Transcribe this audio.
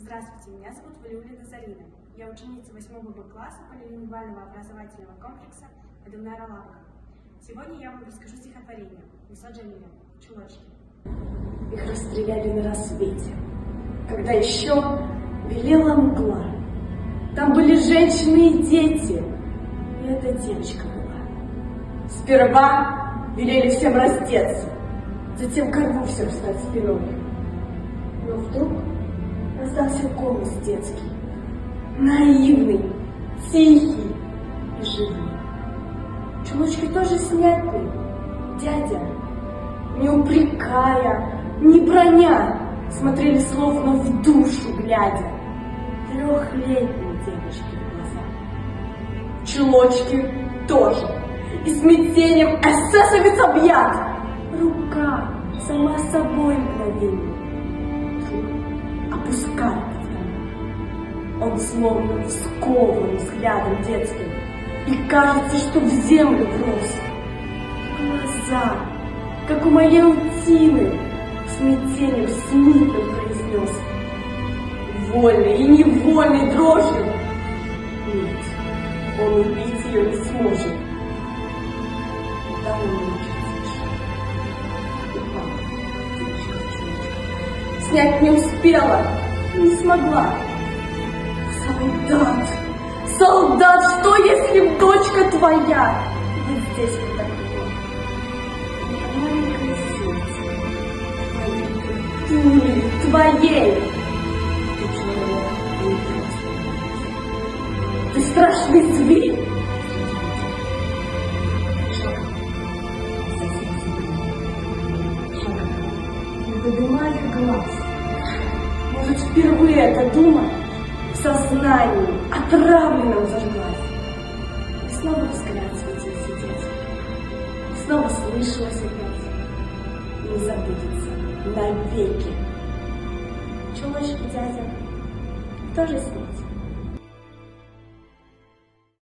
Здравствуйте, меня зовут Валиуллина Зарина. Я ученица 8 Б класса полилингвального образовательного комплекса Эдемнара Лабаха. Сегодня я вам расскажу стихотворение Муса Джамиля «Чулочки». Их расстреляли на рассвете, когда еще белела мгла. Там были женщины и дети, и эта девочка была. Сперва велели всем раздеться, затем ко рву всем встать спиной. Но вдруг раздался голос детский, наивный, тихий и живой. Чулочки тоже снятые, дядя, не упрекая, не броня, смотрели словно в душу глядя, трехлетней девочке в глаза. Чулочки тоже, и смятением эсэсовец объят. Рука сама собой мгновение опускает автомат. Он словно скован взглядом детским, и кажется, что в землю врос. Глаза, как у моей утины, смятением смутно произнес. Вольный и невольный дрожью. Нет, он убить ее не сможет. Там он научится. Упала девочка в чулочках. Снять не успела, не смогла. Солдат, солдат, что если дочка твоя? Вот здесь вот так было. Маленькое сердце, маленькой пули твоей. Ты человек, не просто. Ты страшный зверь. Шаг, не поднимая глаз. Может, впервые эта дума в сознании отравленном зажглась. И снова взгляд светился детский. И снова слышалось опять. Не забудется навеки. Чулочки, дядя, тоже снять.